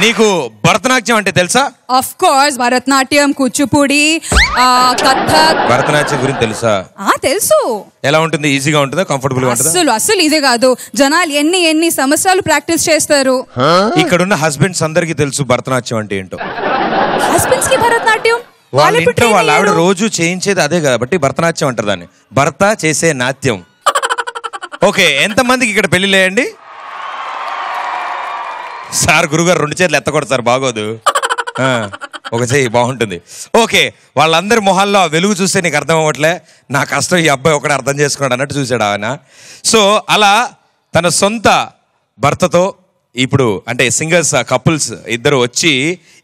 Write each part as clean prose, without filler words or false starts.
నీకు భరతనాట్యం అంటే తెలుసా? Of course, Bharatanatyam, Kuchipudi, Kathak. భరతనాట్యం గురించి తెలుసా? తెలుసు. ఎలా ఉంటుంది? ఈజీగా ఉంటుందా? కంఫర్టబుల్ గా ఉంటుందా? అస్సలు ఈజీ కాదు. జనాలు ఎన్ని సంవత్సరాలు ప్రాక్టీస్ చేస్తారు. ఇక్కడున్న హస్బెండ్స్ అందరికి తెలుసు భరతనాట్యం అంటే ఏంటో. హస్బెండ్స్ కి భరతనాట్యం వాళ్ళ ఇంట్లో వాళ్ళ ఆవిడ రోజు చేయించేది అదే కాబట్టి భరతనాట్యం అంటారు దాన్ని. భర్త చేసే నాట్యం. ఓకే, ఎంతమందికి ఇక్కడ పెళ్లి లేయండి? సార్ గురుగారు 2 చేతులు ఎత్తకూడదు సార్, బాగోదు. ఒక చెయ్యి బాగుంటుంది. ఓకే, వాళ్ళందరి మొహాల్లో వెలుగు చూస్తే నీకు అర్థం అవ్వట్లే. నా కష్టం ఈ అబ్బాయి ఒకటే అర్థం చేసుకున్నాడు అన్నట్టు చూశాడు ఆయన. సో అలా తన సొంత భర్తతో ఇప్పుడు అంటే సింగర్స్ కపుల్స్ ఇద్దరు వచ్చి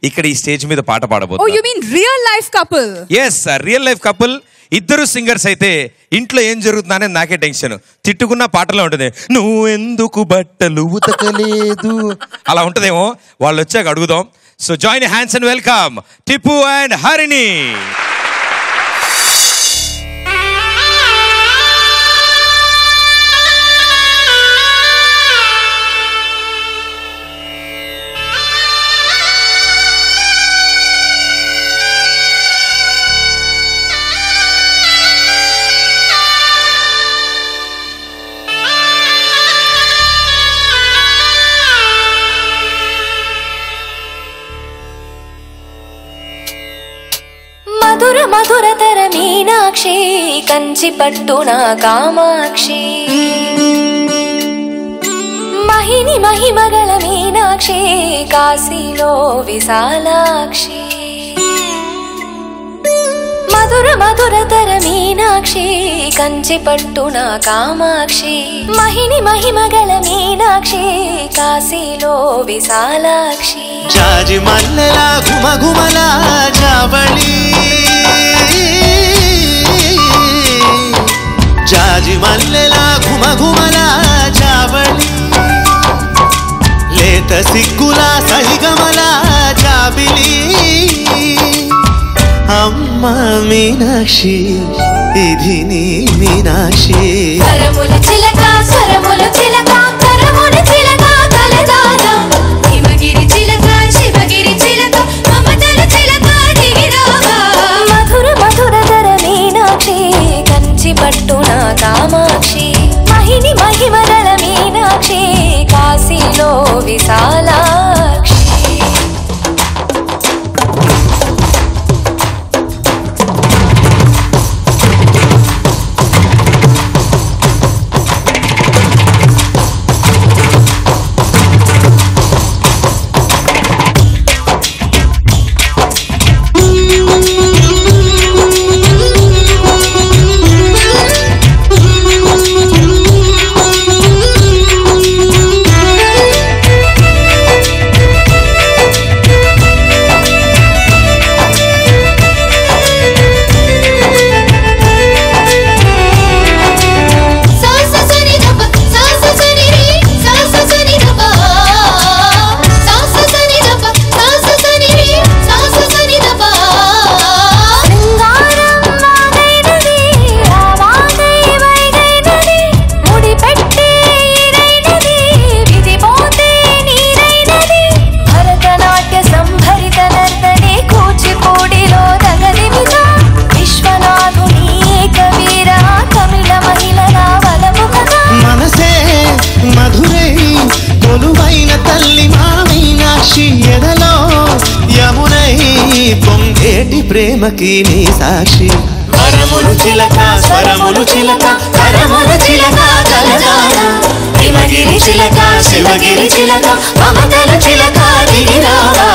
ఇక్కడ ఈ స్టేజ్ మీద పాట పాడబోతున్నారు. You mean real life couple? yes real life couple. ఇద్దరు సింగర్స్ అయితే ఇంట్లో ఏం జరుగుతుందనే నాకే టెన్షన్. తిట్టుకున్న పాటలో ఉంటుంది, నువ్వు ఎందుకు బట్టలు ఉతకలేదు, అలా ఉంటుందేమో. వాళ్ళు వచ్చాక అడుగుదాం. So join hands and welcome Tippu and Harini. మధుర మధురతర మీనాక్షి, కంచి పట్టున కామాక్షి, మహిని మహిమగల మీనాక్షి, కాశీలో విశాలాక్షి. మధుర మధురతర మీనాక్షి, కంచి పట్టున కామాక్షి, మహిని మహిమగల మీనాక్షి, కాశీలో విశాలాక్షి. జాజి మల్లెల గుమగుమల జావళి, జాజి మల్లెల గుమగుమల జావళి, లేత సిగ్గుల సలిగమల జాబిలి. అమ్మ మీనాక్షి, ఇది నీ మీనాక్షి. స్వరముల చిలక, స్వరముల చిలక, కరముల చిలక, కలదాన హిమగిరి చిలక, శివగిరి చిలక, మమతల చిలక దిగిరావా. మధుర మధురధర మీనాక్షి, కంచి పట్టున కామాక్షి, మహిని మహిమగల మీనాక్షి, కాశీలో విశాలాక్షి. ప్రేమకి నీ సాక్షి. వరములు చిలక, స్వరములు చిలక, కరములు చిలక, కలదాన హిమగిరి చిలక, శివగిరి చిలక, మమతల చిలక దిగిరావా.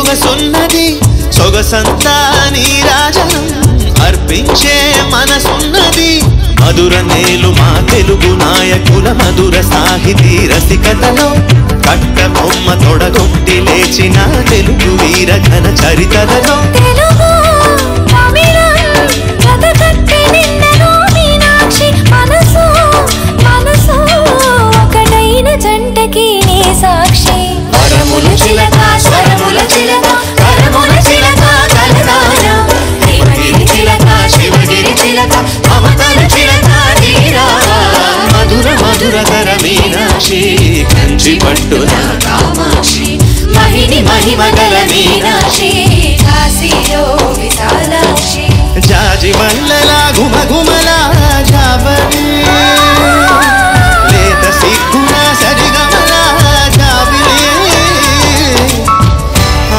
సొగసున్నది సొగసంతా నీరాజనం అర్పించే మనసున్నది మధుర నేలు మా తెలుగు నాయకుల మధుర సాహితీ రసికతలో కట్ట బొమ్మ తొడగొట్టి లేచిన తెలుగు వీర ఘన చరితలలో తెలుగు తమిళం జతకట్టి నిన్నెను మీనాక్షి మనసు మనసు ఒకటైన జంటకి నీ సాక్షి వరముల చిలక స్వరముల చిలక కరముల చిలక కలదాన హిమగిరి చిలక శివగిరి చిలక మమతల చిలక తీరావా మధుర మధురధర మీనాక్షి కంచి పట్టున కామాక్షి మహిని మహిమగల మీనాక్షి కాశీలో విశాలాక్షి జాజి మల్లెల గుమగుమల జాబలి లేత సిగ్గున సరిగమల జాబిలి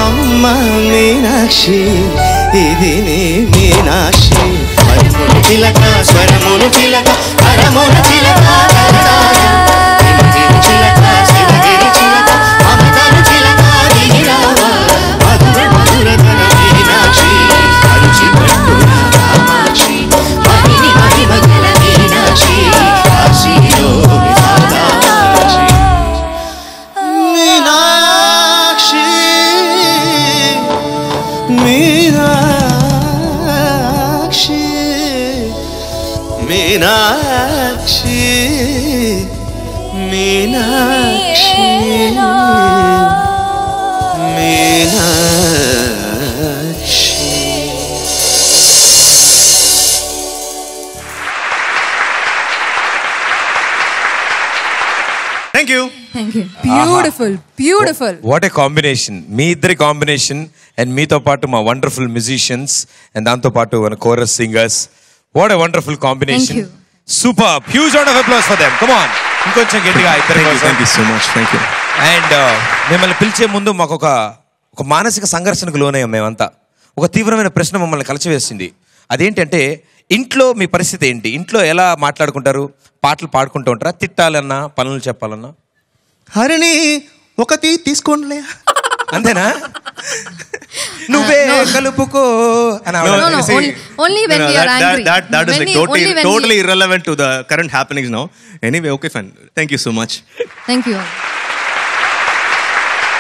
అమ్మ మీనాక్షి ఇది నీ మీనాక్షి మధుర చిలక స్వరములు చిలక కరముల చిలక హిమగిరి చిలక శివగిరి చిలక మమతలు చిలక దిగిరావా మధుర మధురధర మీనాక్షి కంచి పట్టున కామాక్షి మహిని మహిమగల మీనాక్షి కాశీలో Visalakshi Meenakshi Meenakshi Meenakshi Meenakshi Meenakshi thank you. Beautiful beautiful. What a combination, మీ ఇద్దరి కాంబినేషన్ అండ్ మీతో పాటు మా వండర్ఫుల్ మ్యూజిషియన్స్ అండ్ దాంతో పాటు మన chorus singers. What a wonderful combination. Thank you. Super. Huge round of applause for them. Come on, ఇంకొంచెం గట్టిగా ఇద్దరి కోసం. Thank you so much. Thank you. And మిమ్మల్ని పిలిచే ముందు మాకు ఒక మానసిక సంఘర్షణకు లోనయ్యాం మేమంతా. ఒక తీవ్రమైన ప్రశ్న మమ్మల్ని కలిచివేసింది. అదేంటంటే, ఇంట్లో మీ పరిస్థితి ఏంటి? ఇంట్లో ఎలా మాట్లాడుకుంటారు? పాటలు పాడుకుంటూ ఉంటారా? తిట్టాలన్నా, పనులు చెప్పాలన్నా? హరిణి ఒకటి తీసుకోండిలే. అంతేనా? నువ్వే కలుపుకో అని No, ఆవిడ- no, see, only when we are angry. That is like Only when totally irrelevant to the current happenings now. Anyway, okay, fine. Thank you so much. Thank you.